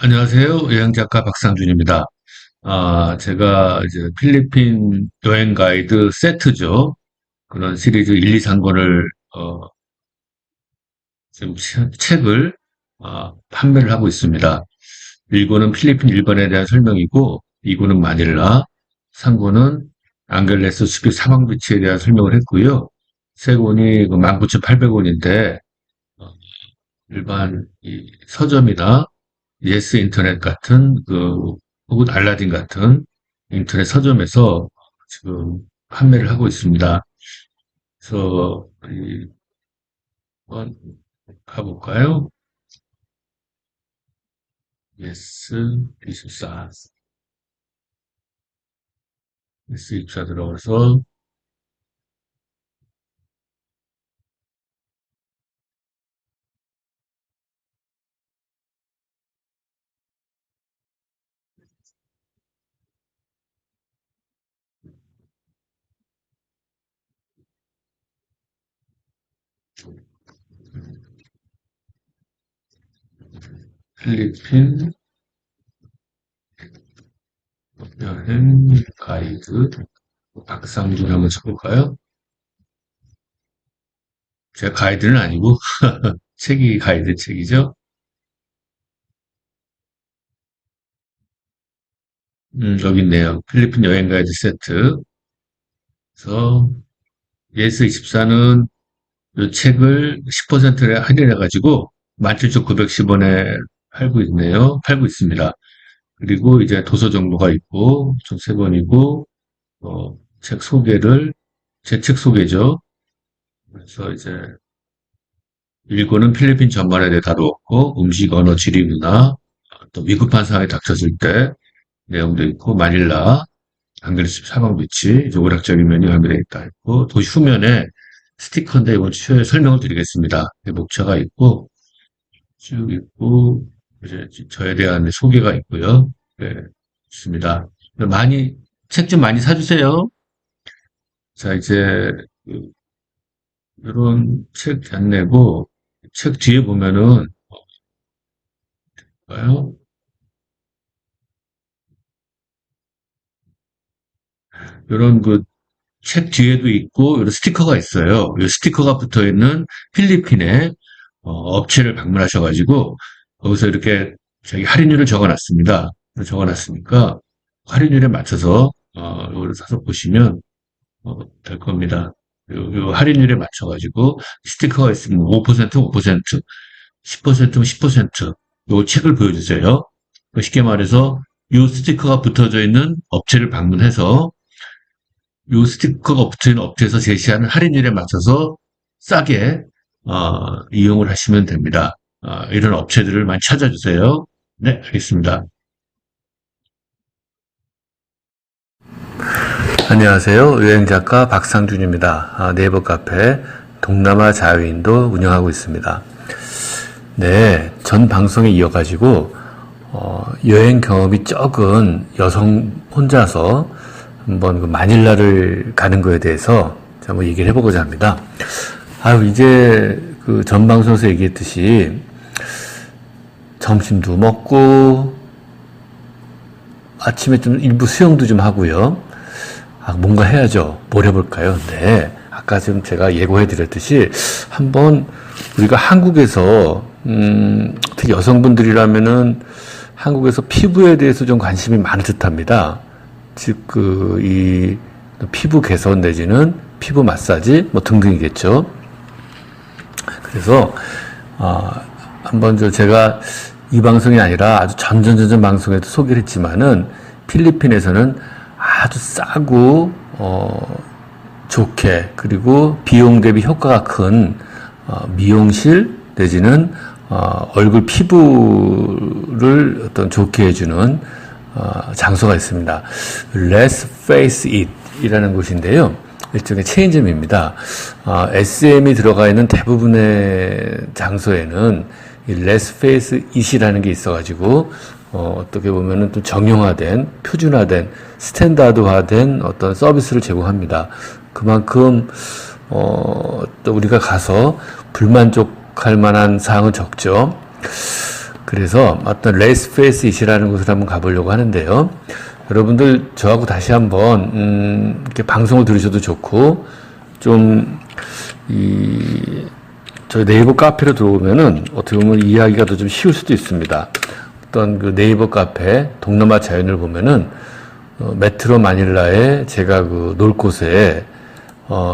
안녕하세요. 여행작가 박상준입니다. 제가 이제 필리핀 여행 가이드 세트죠. 그런 시리즈 1, 2, 3권을, 지금 책을, 판매를 하고 있습니다. 1권은 필리핀 일본에 대한 설명이고, 2권은 마닐라, 3권은 앙겔레스 숲이 사막 비치에 대한 설명을 했고요. 3권이 19,800원인데, 일반 서점이나 예스 인터넷 같은 혹은 알라딘 같은 인터넷 서점에서 지금 판매를 하고 있습니다. 그래서 한번 가볼까요? 예스 24, 예스 24 들어가서 필리핀 여행 가이드 박상준 한번 쳐볼까요? 제 가이드는 아니고 책이 가이드 책이죠. 여기 있네요. 필리핀 여행 가이드 세트. 그래서 예스 24는 이 책을 10%를 할인해가지고 17,910원에 팔고 있습니다. 그리고 이제 도서 정보가 있고, 총 3권이고, 책 소개를, 제 책 소개죠. 그래서 이제 1권은 필리핀 전반에 대해 다루었고, 음식, 언어, 지리, 문화, 또 위급한 상황에 닥쳤을 때 내용도 있고, 마닐라, 안그리스 사방 비치, 이제 오락적인 면이 함유되어 있다 있고, 도시 후면에 스티커인데 이번 주에 설명을 드리겠습니다. 목차가 있고, 쭉 있고, 이제 저에 대한 소개가 있고요. 네, 있습니다. 책 좀 많이 사주세요. 자, 이제, 이런 책 안내고, 책 뒤에 보면은, 봐요. 이런 책 뒤에도 있고, 이런 스티커가 있어요. 이 스티커가 붙어 있는 필리핀의 업체를 방문하셔가지고, 거기서 이렇게 자기 할인율을 적어놨습니다. 적어놨으니까, 할인율에 맞춰서, 이거를 사서 보시면, 될 겁니다. 요 할인율에 맞춰가지고 스티커가 있으면 5%, 5%, 10%면 10%, 요 책을 보여주세요. 쉽게 말해서 요 스티커가 붙어져 있는 업체를 방문해서 요 스티커가 붙어 있는 업체에서 제시하는 할인율에 맞춰서 싸게 이용을 하시면 됩니다. 이런 업체들을 많이 찾아주세요. 네, 알겠습니다. 안녕하세요. 여행작가 박상준입니다. 네이버 카페 동남아 자유인도 운영하고 있습니다. 네, 전 방송에 이어가지고 여행 경험이 적은 여성 혼자서 한번 마닐라를 가는 거에 대해서 한번 얘기를 해보고자 합니다. 이제 전 방송에서 얘기했듯이 점심도 먹고 아침에 좀 일부 수영도 좀 하고요. 뭔가 해야죠. 뭘 해볼까요? 네. 아까 좀 제가 예고해 드렸듯이 한번 우리가 한국에서, 특히 여성분들이라면은 한국에서 피부에 대해서 좀 관심이 많을 듯 합니다. 즉, 이 피부 개선 내지는 피부 마사지 뭐 등등이겠죠. 그래서, 한번 제가 이 방송이 아니라 아주 전전전전 방송에도 소개를 했지만은 필리핀에서는 아주 싸고 좋게 그리고 비용 대비 효과가 큰 미용실 내지는 얼굴 피부를 어떤 좋게 해주는 장소가 있습니다. Let's Face It 이라는 곳인데요. 일종의 체인점입니다. SM이 들어가 있는 대부분의 장소에는 이 Let's Face It이라는 게 있어가지고 어떻게 보면은 또 정형화된, 표준화된, 스탠다드화된 어떤 서비스를 제공합니다. 그만큼, 또 우리가 가서 불만족할 만한 사항은 적죠. 그래서 어떤 레스페이스잇이라는 곳을 한번 가보려고 하는데요. 여러분들 저하고 다시 한번 이렇게 방송을 들으셔도 좋고 좀 저희 네이버 카페로 들어오면은 어떻게 보면 이해하기가 더 좀 쉬울 수도 있습니다. 어떤 그 네이버 카페 동남아 자연을 보면은 메트로 마닐라에 제가 그 놀 곳에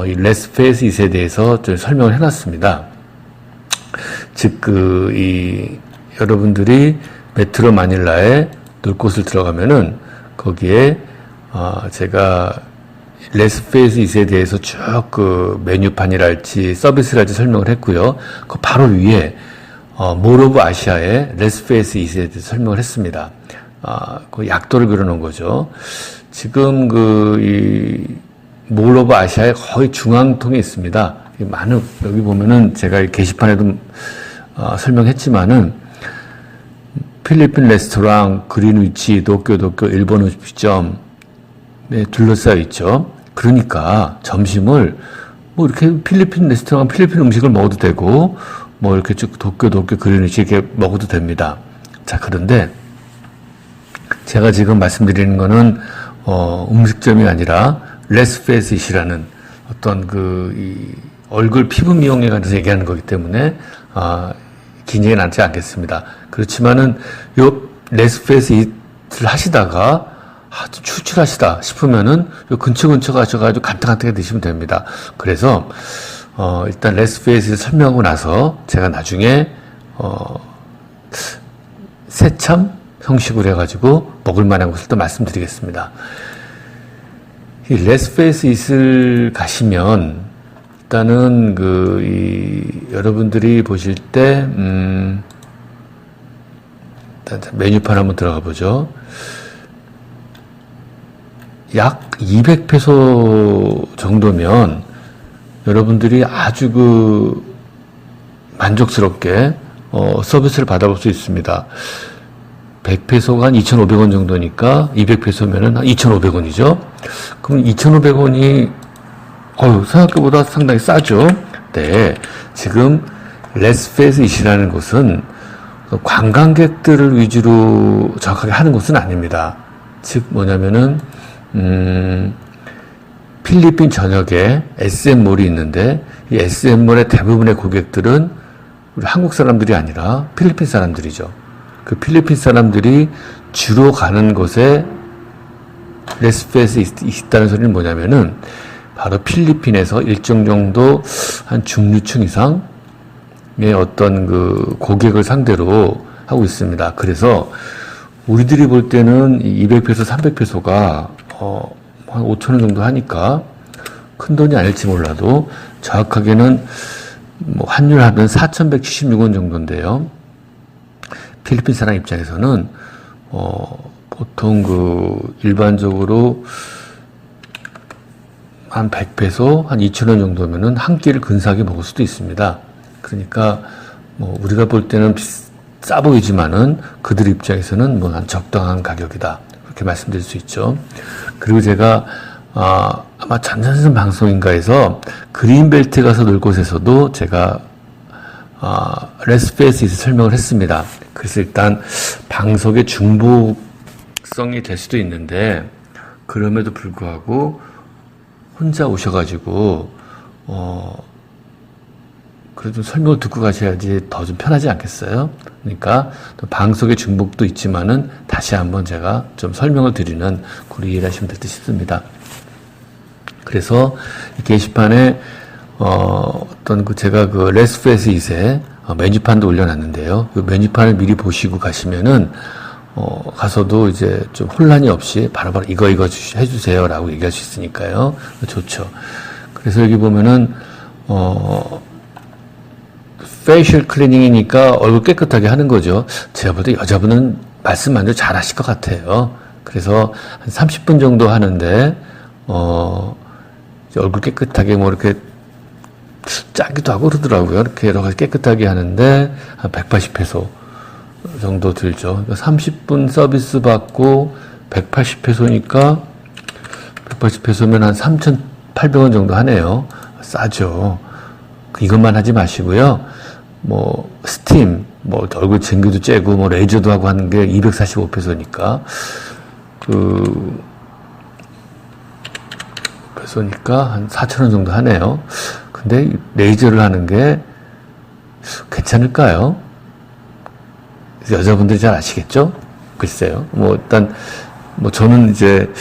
이 레스페이스잇에 대해서 좀 설명을 해놨습니다. 즉 여러분들이 메트로 마닐라에 놀 곳을 들어가면은 거기에 제가 레스페이스잇에 대해서 쭉 그 메뉴판이랄지 서비스랄지 설명을 했고요. 그 바로 위에 몰 오브 아시아의 레스페이스잇에 대해서 설명을 했습니다. 그 약도를 그려놓은 거죠. 지금 몰 오브 아시아의 거의 중앙통에 있습니다. 많은 여기 보면은 제가 게시판에도 설명했지만은 필리핀 레스토랑, 그린위치, 도쿄, 일본 음식점에 둘러싸여 있죠. 그러니까 점심을 뭐 이렇게 필리핀 레스토랑, 필리핀 음식을 먹어도 되고 뭐 이렇게 쭉 도쿄, 그린위치 이렇게 먹어도 됩니다. 자, 그런데 제가 지금 말씀드리는 거는 음식점이 아니라 레스페이스잇이라는 어떤 이 얼굴 피부 미용에 관해서 얘기하는 거기 때문에 긴장이 남지 않겠습니다. 그렇지만은 요 레스페이스잇을 하시다가 좀 출출하시다 싶으면은 요 근처 가셔가지고 간단하게 드시면 됩니다. 그래서 일단 레스페이스잇 설명하고 나서 제가 나중에 새참 형식으로 해가지고 먹을 만한 것을 또 말씀드리겠습니다. 이 레스페이스잇을 가시면 일단은 여러분들이 보실 때 일단 메뉴판 한번 들어가 보죠. 약 200페소 정도면 여러분들이 아주 만족스럽게 서비스를 받아볼 수 있습니다. 100페소가 한 2,500원 정도니까 200페소면은 한 2,500원이죠. 그럼 2,500원이 생각보다 상당히 싸죠. 네. 지금 레스페이스잇이라는 곳은 관광객들을 위주로 정확하게 하는 곳은 아닙니다. 즉 뭐냐면은 필리핀 전역에 SM몰이 있는데 이 SM몰의 대부분의 고객들은 우리 한국 사람들이 아니라 필리핀 사람들이죠. 그 필리핀 사람들이 주로 가는 곳에 레스페이스잇이 있다는 소리는 뭐냐면은 바로 필리핀에서 일정 정도 한 중류층 이상의 어떤 고객을 상대로 하고 있습니다. 그래서 우리들이 볼 때는 200페소, 300페소가 한 5,000원 정도 하니까 큰 돈이 아닐지 몰라도 정확하게는 환율하면 4,176원 정도인데요. 필리핀 사람 입장에서는 보통 일반적으로 한 100페소, 한 2,000원 정도면은 한 끼를 근사하게 먹을 수도 있습니다. 그러니까 우리가 볼 때는 싸 보이지만은 그들 입장에서는 한 적당한 가격이다. 그렇게 말씀드릴 수 있죠. 그리고 제가 아마 전전선 방송인가에서 그린벨트 가서 놀 곳에서도 제가 레스페이스잇을 설명을 했습니다. 그래서 일단 방송의 중복성이 될 수도 있는데 그럼에도 불구하고 혼자 오셔가지고 그래도 설명을 듣고 가셔야지 더 좀 편하지 않겠어요? 그러니까 또 방송의 중복도 있지만은 다시 한번 제가 좀 설명을 드리는 그런 이해를 하시면 될 듯 싶습니다. 그래서 이 게시판에 어떤 제가 레스페이스잇에 메뉴판도 올려놨는데요. 이 메뉴판을 미리 보시고 가시면은 가서도 이제 좀 혼란이 없이 바로바로 이거 해주세요라고 얘기할 수 있으니까요. 좋죠. 그래서 여기 보면은 페이셜 클리닝이니까 얼굴 깨끗하게 하는 거죠. 제가 볼 때 여자분은 말씀만 해도 잘 하실 것 같아요. 그래서 한 30분 정도 하는데 얼굴 깨끗하게 이렇게 짜기도 하고 그러더라고요. 이렇게 여러 가지 깨끗하게 하는데 한 180페소 정도 들죠. 30분 서비스 받고 180페소니까 180페소면 한 3,800원 정도 하네요. 싸죠. 이것만 하지 마시고요. 스팀, 뭐 얼굴 쟁기도 째고 뭐 레이저도 하고 하는 게 245페소니까 페소니까 한 4,000원 정도 하네요. 근데 레이저를 하는 게 괜찮을까요? 여자분들이 잘 아시겠죠? 글쎄요. 뭐 일단 뭐 저는 이제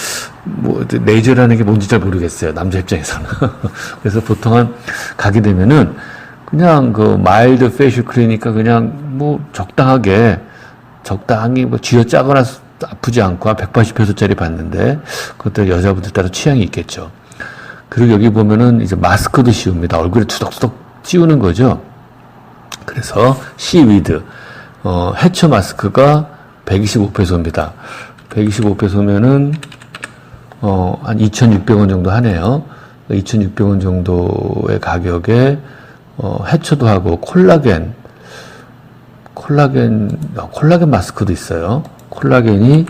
뭐 레이저라는 게 뭔지 잘 모르겠어요. 남자 입장에서는. 그래서 보통 가게 되면은 그냥 마일드 페이셜 클리니까 그냥 뭐 적당히 뭐 쥐어짜거나 아프지 않고 한 180페소짜리 받는데 그것도 여자분들 따라 취향이 있겠죠. 그리고 여기 보면은 이제 마스크도 씌웁니다. 얼굴에 투덕투덕 씌우는 거죠. 그래서 시위드 해처 마스크가 125페소입니다. 125페소면은 한 2,600원 정도 하네요. 2,600원 정도의 가격에 해초도 하고 콜라겐 마스크도 있어요. 콜라겐이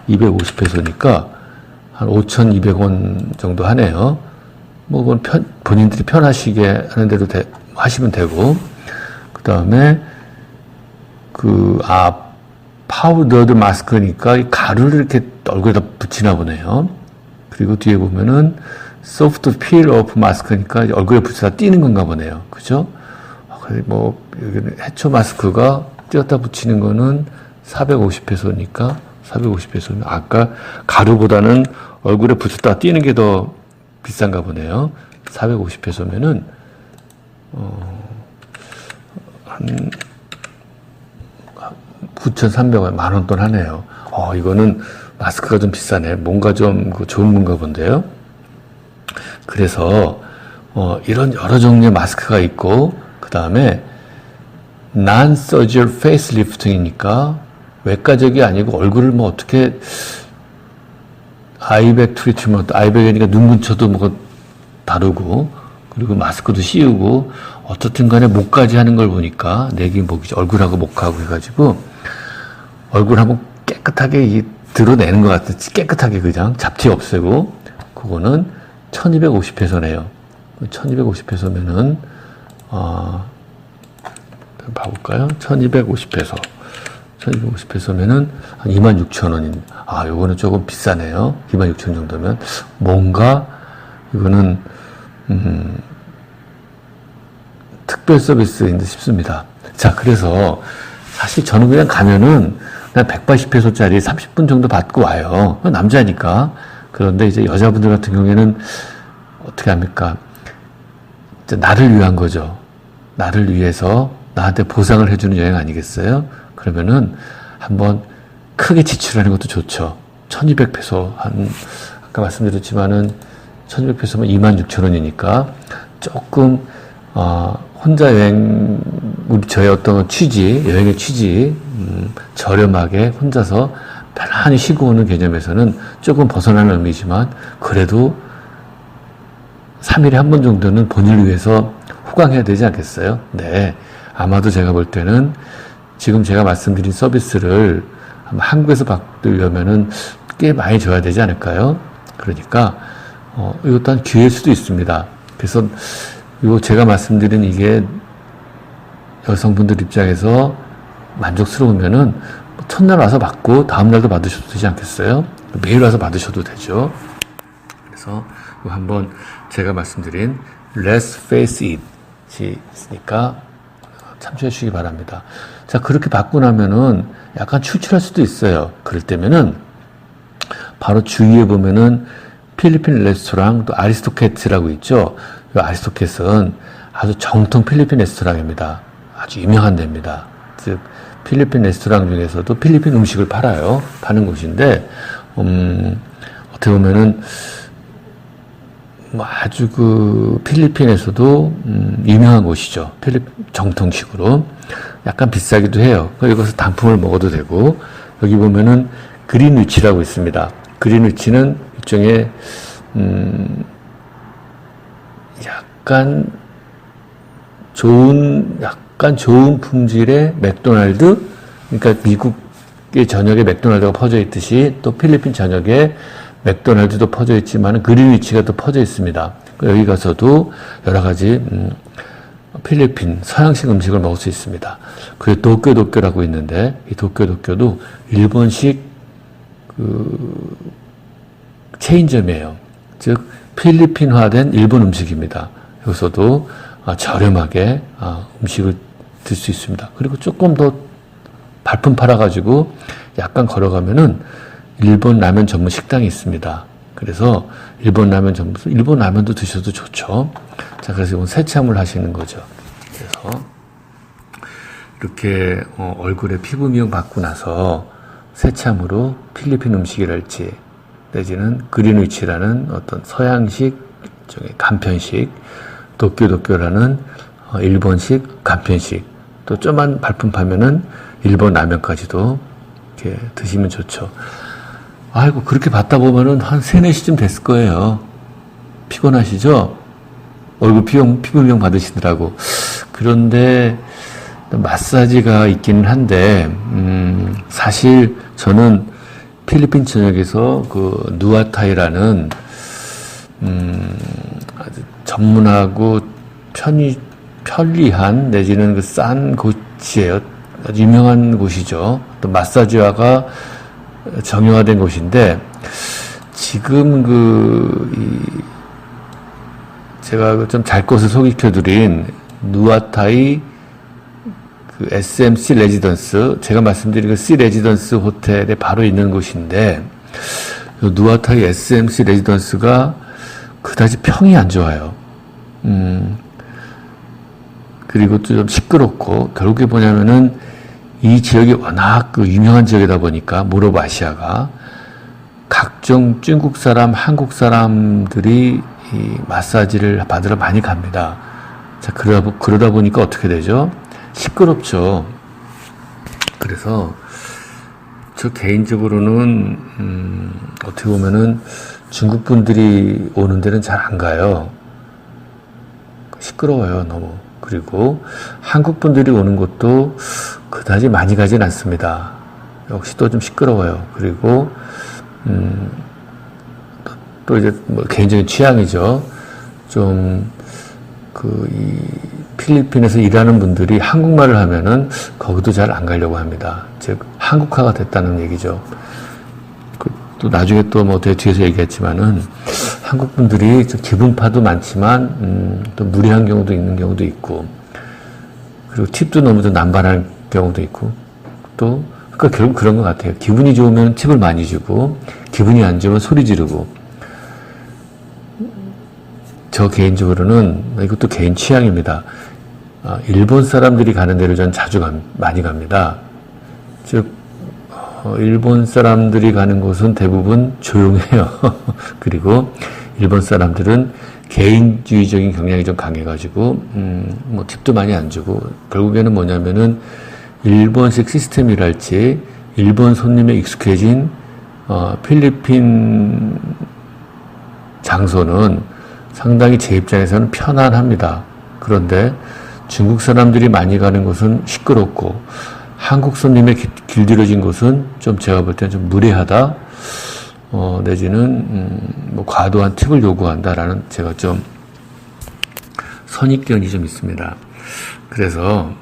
250페소니까 한 5,200원 정도 하네요. 뭐 그건 본인들이 편하시게 하는 대로 하시면 되고, 그 다음에 파우더드 마스크니까 이 가루를 이렇게 얼굴에다 붙이나 보네요. 그리고 뒤에 보면은 소프트 필 오프 마스크니까 얼굴에 붙여다 띄는 건가 보네요. 그죠? 뭐 여기는 해초 마스크가 띄었다 붙이는 거는 450페소니까 450페소면 아까 가루보다는 얼굴에 붙였다 띄는 게 더 비싼가 보네요. 450페소면은 한 9,300원, 만원 돈 하네요. 이거는 마스크가 좀 비싸네. 뭔가 좀 좋은 건가 본데요. 그래서 이런 여러 종류의 마스크가 있고, 그 다음에 non-surgical facelifting이니까 외과적이 아니고 얼굴을 뭐 어떻게 아이백 트리트먼트, 아이백이니까 눈 근처도 뭐 다루고, 그리고 마스크도 씌우고, 어떻든 간에 목까지 하는 걸 보니까 내긴 목이지, 얼굴하고 목하고 해가지고 얼굴 한번 깨끗하게 드러내는 것 같아. 깨끗하게 그냥 잡티 없애고. 그거는 1,250페소네요. 1,250페소면은 봐볼까요? 1,250페소. 1,250페소면은 한 26,000원인. 요거는 조금 비싸네요. 26,000원 정도면 뭔가 이거는 특별 서비스인 듯 싶습니다. 자, 그래서 사실 저는 그냥 가면은 그냥 180페소짜리 30분 정도 받고 와요. 남자니까. 그런데 이제 여자분들 같은 경우에는 어떻게 합니까? 이제 나를 위한 거죠. 나를 위해서 나한테 보상을 해주는 여행 아니겠어요? 그러면은 한번 크게 지출하는 것도 좋죠. 1,200페소, 아까 말씀드렸지만은 1,200페소면 26,000원이니까 조금, 혼자 여행, 저의 어떤 취지, 여행의 취지, 저렴하게 혼자서 편안히 쉬고 오는 개념에서는 조금 벗어나는 의미지만, 그래도 3일에 한 번 정도는 본인을 위해서 호강해야 되지 않겠어요? 네. 아마도 제가 볼 때는 지금 제가 말씀드린 서비스를 한국에서 받으려면은 꽤 많이 줘야 되지 않을까요? 그러니까, 이것도 한 기회일 수도 있습니다. 그래서 요 제가 말씀드린 이게 여성분들 입장에서 만족스러우면은 첫날 와서 받고 다음날도 받으셔도 되지 않겠어요? 매일 와서 받으셔도 되죠. 그래서 한번 제가 말씀드린 Let's Face It이 있으니까 참조해 주시기 바랍니다. 자, 그렇게 받고 나면은 약간 출출할 수도 있어요. 그럴 때면은 바로 주위에 보면은 필리핀 레스토랑 또 아리스토캣이라고 있죠. 이 아리스토캣은 아주 정통 필리핀 레스토랑입니다. 아주 유명한 데입니다. 즉 필리핀 레스토랑 중에서도 필리핀 음식을 파는 곳인데 어떻게 보면은 뭐 아주 필리핀에서도 유명한 곳이죠. 정통식으로 약간 비싸기도 해요. 여기서 단품을 먹어도 되고, 여기 보면은 그린위치라고 있습니다. 그린위치는 일종의 약간 좋은 품질의 맥도날드, 그러니까 미국의 전역에 맥도날드가 퍼져 있듯이 또 필리핀 전역에 맥도날드도 퍼져 있지만 그린위치가 또 퍼져 있습니다. 여기 가서도 여러 가지 필리핀 서양식 음식을 먹을 수 있습니다. 그리고 도쿄도쿄라고 있는데 이 도쿄도쿄도 일본식 체인점이에요. 즉 필리핀화된 일본 음식입니다. 여기서도 저렴하게 음식을 들 수 있습니다. 그리고 조금 더 발품 팔아가지고 약간 걸어가면은 일본 라면 전문 식당이 있습니다. 그래서 일본 라면도 드셔도 좋죠. 자, 그래서 이건 세참을 하시는 거죠. 그래서 이렇게 얼굴에 피부 미용 받고 나서 세참으로 필리핀 음식이랄지 내지는 그린위치라는 어떤 서양식 간편식, 도쿄도쿄라는 일본식 간편식, 또 좀만 발품 파면은 일본 라면까지도 이렇게 드시면 좋죠. 아이고, 그렇게 받다 보면은 한 3, 4시쯤 됐을 거예요. 피곤하시죠? 얼굴 피부 미용 받으시더라고. 그런데 마사지가 있기는 한데, 사실 저는 필리핀 전역에서 그 누아타이라는, 아주 전문하고 편리한 내지는 그 싼 곳이에요. 아주 유명한 곳이죠. 또 마사지화가 정형화된 곳인데, 지금 제가 좀 잘 것을 소개시켜드린 누아타이 SMC 레지던스, 제가 말씀드린 그 C 레지던스 호텔에 바로 있는 곳인데, 누아타이 SMC 레지던스가 그다지 평이 안 좋아요. 그리고 또 좀 시끄럽고, 결국에 뭐냐면은 이 지역이 워낙 유명한 지역이다 보니까, 모로바시아가 각종 중국 사람, 한국 사람들이 이 마사지를 받으러 많이 갑니다. 자, 그러다 보니까 어떻게 되죠? 시끄럽죠. 그래서 저 개인적으로는 어떻게 보면은 중국 분들이 오는 데는 잘 안 가요. 시끄러워요, 너무. 그리고 한국 분들이 오는 곳도 그다지 많이 가진 않습니다. 역시 또 좀 시끄러워요. 그리고 또 이제 뭐 개인적인 취향이죠. 좀 이 필리핀에서 일하는 분들이 한국말을 하면은 거기도 잘 안 가려고 합니다. 즉 한국화가 됐다는 얘기죠. 또 나중에 또 뭐 뒤에서 얘기했지만은 한국 분들이 기분파도 많지만 또 무례한 경우도 있는 경우도 있고, 그리고 팁도 너무 좀 남발할 경우도 있고, 또 그러니까 결국 그런 것 같아요. 기분이 좋으면 팁을 많이 주고 기분이 안 좋으면 소리 지르고. 저 개인적으로는, 이것도 개인 취향입니다. 일본 사람들이 가는 데를 전 많이 갑니다. 즉, 일본 사람들이 가는 곳은 대부분 조용해요. 그리고 일본 사람들은 개인주의적인 경향이 좀 강해가지고, 뭐 팁도 많이 안 주고, 결국에는 뭐냐면은 일본식 시스템이랄지, 일본 손님에 익숙해진, 필리핀 장소는 상당히 제 입장에서는 편안합니다. 그런데 중국 사람들이 많이 가는 곳은 시끄럽고, 한국 손님의 길들여진 곳은 좀 제가 볼 때는 좀 무례하다, 내지는 뭐 과도한 팁을 요구한다라는 제가 좀 선입견이 좀 있습니다. 그래서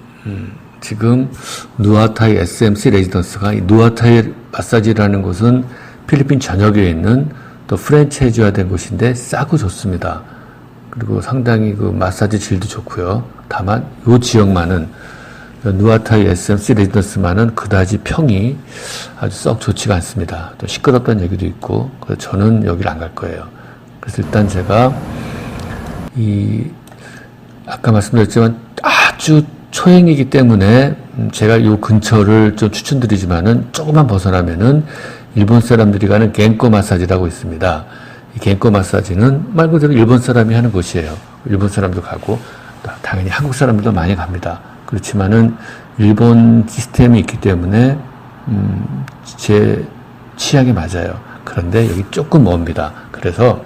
지금 누아타이 SMC 레지던스가, 이 누아타이 마사지라는 곳은 필리핀 전역에 있는 또 프랜차이즈화된 곳인데 싸고 좋습니다. 그리고 상당히 그 마사지 질도 좋고요. 다만 이 지역만은, 누아타이 SMC 레지던스만은 그다지 평이 아주 썩 좋지가 않습니다. 또 시끄럽다는 얘기도 있고, 그래서 저는 여기를 안 갈 거예요. 그래서 일단 제가 아까 말씀드렸지만 아주 초행이기 때문에 제가 이 근처를 좀 추천드리지만은, 조금만 벗어나면은 일본 사람들이 가는 겐코 마사지라고 있습니다. 이 겐코 마사지는 말 그대로 일본 사람이 하는 곳이에요. 일본 사람도 가고, 당연히 한국 사람들도 많이 갑니다. 그렇지만은 일본 시스템이 있기 때문에 제 취향에 맞아요. 그런데 여기 조금 멉니다. 그래서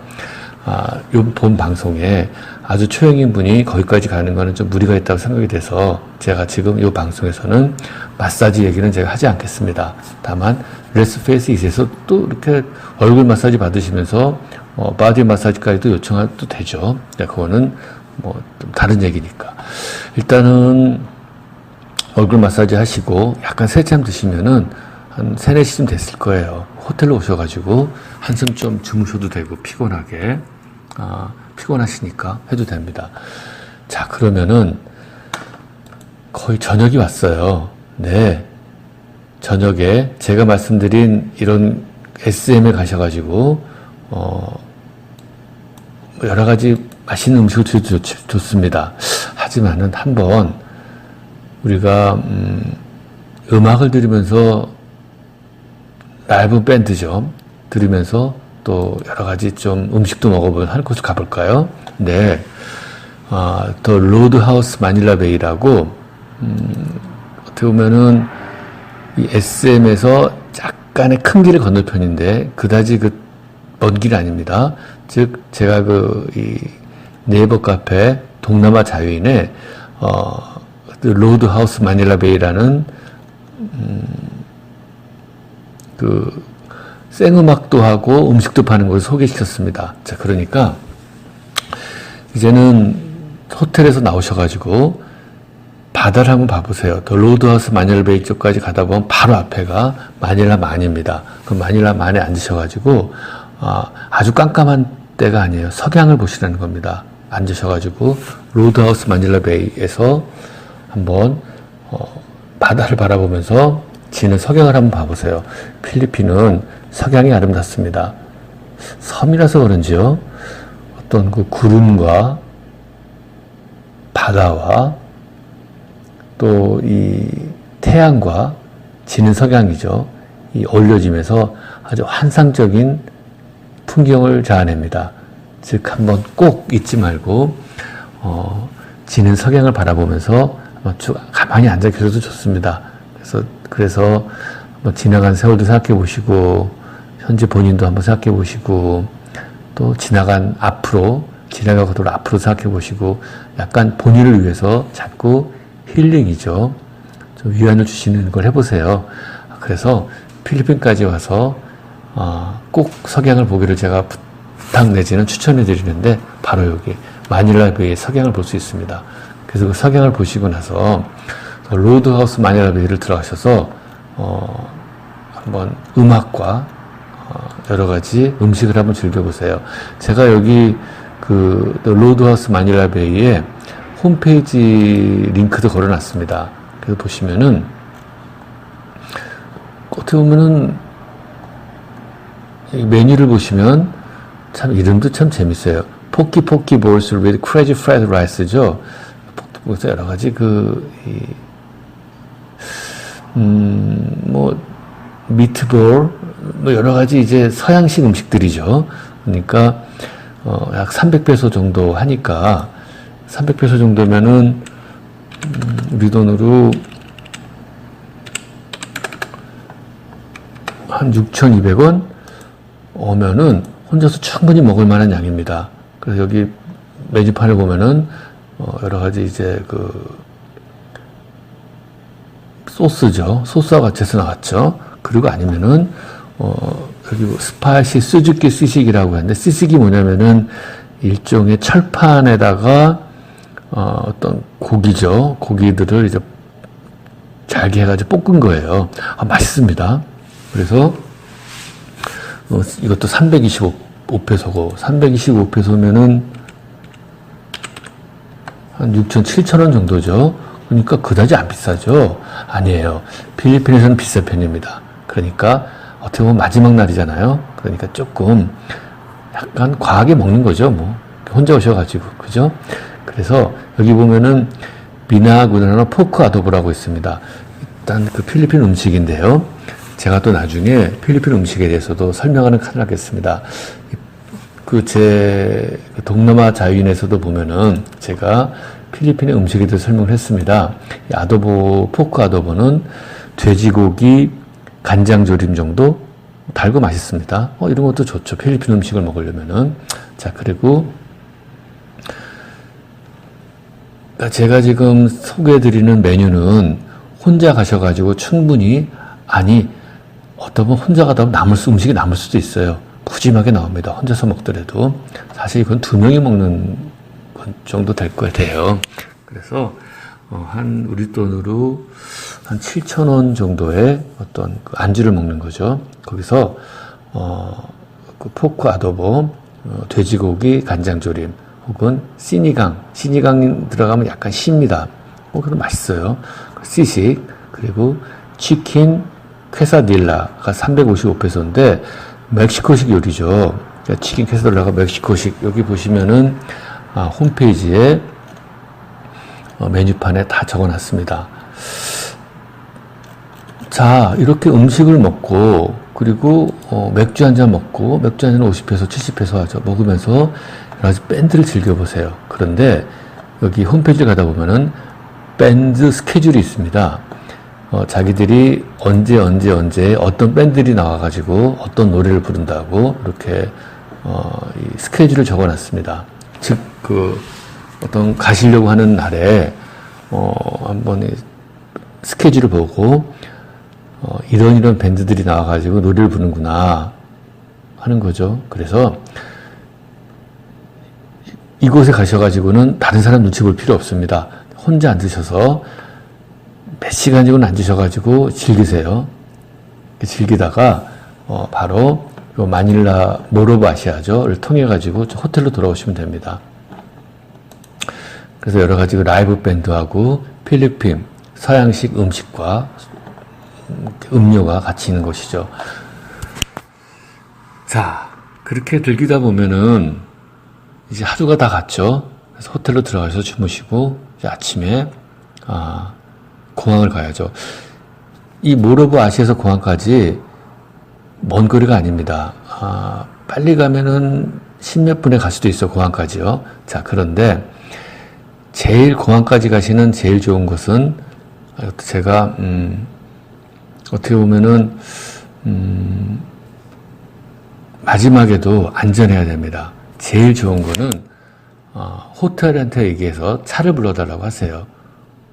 본 방송에 아주 초행인 분이 거기까지 가는 거는 좀 무리가 있다고 생각이 돼서, 제가 지금 이 방송에서는 마사지 얘기는 제가 하지 않겠습니다. 다만 레스페이스 이에서 또 이렇게 얼굴 마사지 받으시면서 바디 마사지까지도 요청해도 되죠. 그거는 뭐 좀 다른 얘기니까. 일단은 얼굴 마사지 하시고 약간 새참 드시면은 한 3, 4시쯤 됐을 거예요. 호텔로 오셔가지고 한숨 좀 주무셔도 되고 피곤하게 피곤하시니까 해도 됩니다. 자, 그러면은 거의 저녁이 왔어요. 네, 저녁에 제가 말씀드린 이런 SM에 가셔가지고 여러 가지 맛있는 음식을 드셔도 좋습니다. 하지만은 한번 우리가 음악을 들으면서 라이브 밴드죠. 들으면서 또 여러 가지 좀 음식도 먹어보면 한 곳을 가볼까요? 네, 더 로드하우스 마닐라 베이라고 어떻게 보면은 이 SM에서 약간의 큰 길의 건너편인데 그다지 먼 길이 아닙니다. 즉 제가 이 네이버 카페 동남아 자유인에 로드하우스 마닐라 베이라는 생음악도 하고 음식도 파는 곳을 소개시켰습니다. 자, 그러니까 이제는 호텔에서 나오셔가지고 바다를 한번 봐보세요. 더 로드하우스 마닐라 베이 쪽까지 가다 보면 바로 앞에가 마닐라 만입니다. 그 마닐라 만에 앉으셔가지고 아주 깜깜한 때가 아니에요. 석양을 보시라는 겁니다. 앉으셔가지고 로드하우스 마닐라 베이에서 한번 바다를 바라보면서 지는 석양을 한번 봐보세요. 필리핀은 석양이 아름답습니다. 섬이라서 그런지요. 어떤 그 구름과 바다와 또 이 태양과 지는 석양이죠. 이 어울려지면서 아주 환상적인 풍경을 자아냅니다. 즉 한번 꼭 잊지 말고 지는 석양을 바라보면서 쭉 가만히 앉아 계셔도 좋습니다. 그래서 지나간 세월도 생각해 보시고 현재 본인도 한번 생각해 보시고 또 지나가고도 앞으로 생각해 보시고 약간 본인을 위해서 자꾸 힐링이죠. 좀 위안을 주시는 걸 해보세요. 그래서 필리핀까지 와서 꼭 석양을 보기를 제가 부탁 내지는 추천해 드리는데 바로 여기 마닐라 베이의 석양을 볼 수 있습니다. 그래서 그 석양을 보시고 나서 로드하우스 마닐라 베이를 들어가셔서 한번 음악과 여러 가지 음식을 한번 즐겨보세요. 제가 여기 로드하우스 마닐라 베이에 홈페이지 링크도 걸어놨습니다. 그래서 보시면은 어떻게 보면은 메뉴를 보시면 참 이름도 참 재밌어요. 포키 볼스 with crazy fried rice죠. 그래서 여러 가지 미트볼, 여러 가지 이제 서양식 음식들이죠. 그러니까, 약 300페소 정도 하니까, 300페소 정도면은, 우리 돈으로 한 6,200원 오면은 혼자서 충분히 먹을 만한 양입니다. 그래서 여기 메뉴판을 보면은, 여러 가지 이제 소스죠. 소스와 같이 해서 나왔죠. 그리고 아니면은, 여기 스파이시 스즈키 시식이라고 하는데, 시식이 뭐냐면은, 일종의 철판에다가, 어떤 고기죠. 고기들을 이제 잘게 해가지고 볶은 거예요. 맛있습니다. 그래서, 이것도 325페소고, 325페소면은, 한 6천, 7천 원 정도죠. 그러니까 그다지 안 비싸죠. 아니에요. 필리핀에서는 비싼 편입니다. 그러니까 어떻게 보면 마지막 날이잖아요. 그러니까 조금 약간 과하게 먹는 거죠. 뭐 혼자 오셔가지고 그죠? 그래서 여기 보면은 미나구나나 포크 아도보라고 있습니다. 일단 필리핀 음식인데요. 제가 또 나중에 필리핀 음식에 대해서도 설명하는 칸을 하겠습니다. 제 동남아 자유인에서도 보면은 제가 필리핀의 음식에 대해서 설명을 했습니다. 포크 아도보는 돼지고기 간장 조림 정도 달고 맛있습니다. 이런 것도 좋죠. 필리핀 음식을 먹으려면은. 자, 그리고 제가 지금 소개해드리는 메뉴는 혼자 가셔가지고 충분히, 어떤 분 혼자 가다 보면 음식이 남을 수도 있어요. 푸짐하게 나옵니다. 혼자서 먹더라도. 사실 이건 2명이 먹는 정도 될 거예요. 그래서 한 우리 돈으로 한 7,000원 정도의 어떤 그 안주를 먹는 거죠. 거기서 그 포크 아도보, 돼지고기 간장조림, 혹은 시니강 들어가면 약간 씁니다. 그럼 맛있어요. 시식, 그리고 치킨 퀘사딜라가 355페소인데 멕시코식 요리죠. 치킨 퀘사딜라가 멕시코식. 여기 보시면은 홈페이지에 메뉴판에 다 적어놨습니다. 자, 이렇게 음식을 먹고, 그리고 맥주 한 잔 먹고, 맥주 한 잔은 50페소, 70페소 하죠. 먹으면서 여러 가지 밴드를 즐겨보세요. 그런데 여기 홈페이지에 가다 보면은 밴드 스케줄이 있습니다. 자기들이 언제 어떤 밴드들이 나와가지고 어떤 노래를 부른다고 이렇게 이 스케줄을 적어놨습니다. 즉 어떤 가시려고 하는 날에 한번 이 스케줄을 보고 이런 밴드들이 나와가지고 노래를 부르는구나 하는 거죠. 그래서 이곳에 가셔가지고는 다른 사람 눈치 볼 필요 없습니다. 혼자 앉으셔서 몇 시간 정도 앉으셔가지고 즐기세요. 즐기다가 바로 요 마닐라 모로브 아시아죠를 통해 가지고 호텔로 돌아오시면 됩니다. 그래서 여러 가지 라이브 밴드하고 필리핀 서양식 음식과 음료가 같이 있는 곳이죠. 자, 그렇게 즐기다 보면은 이제 하루가 다 갔죠. 그래서 호텔로 들어가서 주무시고 이제 아침에 공항을 가야죠. 이 모로브 아시아에서 공항까지 먼 거리가 아닙니다. 빨리 가면은 10몇 분에 갈 수도 있어, 공항까지요. 자, 그런데 제일 공항까지 가시는 제일 좋은 것은 제가 어떻게 보면은 마지막에도 안전해야 됩니다. 제일 좋은 거는 호텔한테 얘기해서 차를 불러달라고 하세요.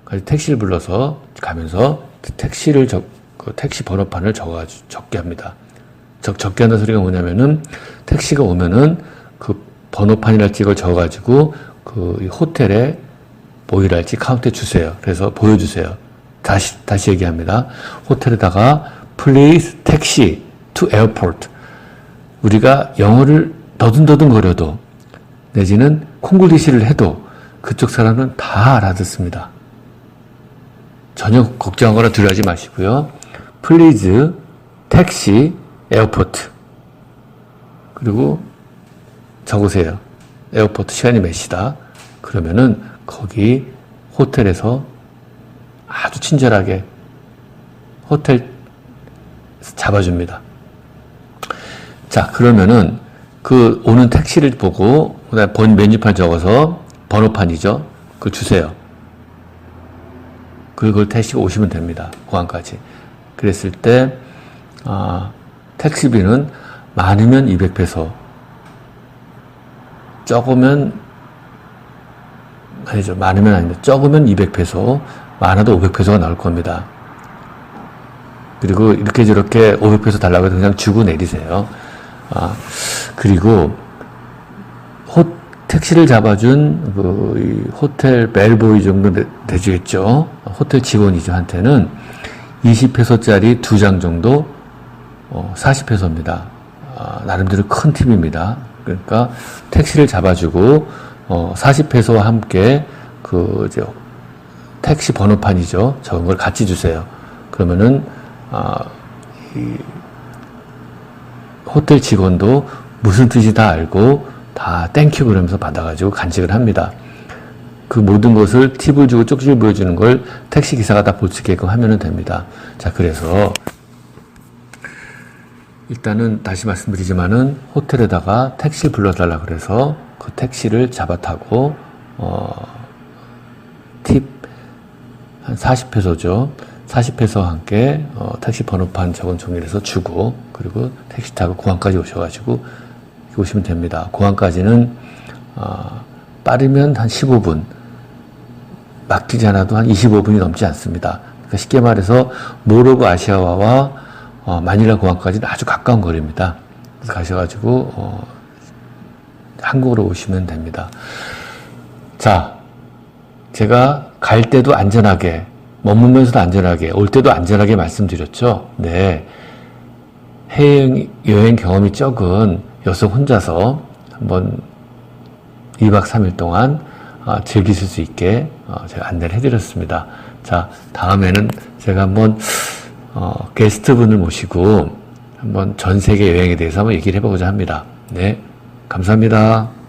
그래서 택시를 불러서 가면서 택시를 택시 번호판을 적게 합니다. 적게 한다는 소리가 뭐냐면은 택시가 오면은 그 번호판이랄지 이걸 적어가지고 그 호텔에 보이랄지 카운트에 주세요. 그래서 보여주세요. 다시 얘기합니다. 호텔에다가 please taxi to airport. 우리가 영어를 더듬더듬 거려도 내지는 콩글리시를 해도 그쪽 사람은 다 알아듣습니다. 전혀 걱정하거나 두려워하지 마시고요. Please taxi airport. 그리고 적으세요. 에어포트 시간이 몇 시다. 그러면은 거기 호텔에서 아주 친절하게 호텔 잡아줍니다. 자, 그러면은 그 오는 택시를 보고 그다음에 메뉴판 적어서 번호판이죠. 그걸 주세요. 그걸 택시가 오시면 됩니다. 공항까지. 그랬을 때 택시비는 많으면 200페소, 적으면 아니죠. 많으면 아닙니다. 적으면 200페소, 많아도 500페소가 나올 겁니다. 그리고 이렇게 저렇게 500페소 달라고 해도 그냥 주고 내리세요. 그리고 택시를 잡아준 이 호텔 벨보이 정도 되겠죠. 호텔 직원이죠. 한테는 20페소짜리 2장 정도 40페소입니다. 나름대로 큰 팁입니다. 그러니까 택시를 잡아주고 40페소와 함께 이제 택시 번호판이죠. 적은 걸 같이 주세요. 그러면은 이 호텔 직원도 무슨 뜻이 다 알고 다 땡큐 그러면서 받아가지고 간직을 합니다. 그 모든 것을 팁을 주고 쪽지를 보여주는 걸 택시 기사가 다 볼 수 있게끔 하면 됩니다. 자, 그래서 일단은 다시 말씀드리지만은 호텔에다가 택시를 불러달라 그래서 그 택시를 잡아 타고 팁 한 40페소죠. 40페소와 함께 택시 번호판 적은 종이를 해서 주고 그리고 택시 타고 공항까지 오셔가지고 오시면 됩니다. 공항까지는 빠르면 한 15분, 막히지 않아도 한 25분이 넘지 않습니다. 그러니까 쉽게 말해서 모로브 아시아와와 마닐라 공항까지는 아주 가까운 거리입니다. 그래서 가셔가지고 한국으로 오시면 됩니다. 자, 제가 갈 때도 안전하게, 머물면서도 안전하게, 올 때도 안전하게 말씀드렸죠. 네. 해외여행 경험이 적은 여성 혼자서 한번 2박 3일 동안 즐기실 수 있게 제가 안내를 해드렸습니다. 자, 다음에는 제가 한번 게스트분을 모시고 한번 전 세계 여행에 대해서 한번 얘기를 해보고자 합니다. 네, 감사합니다.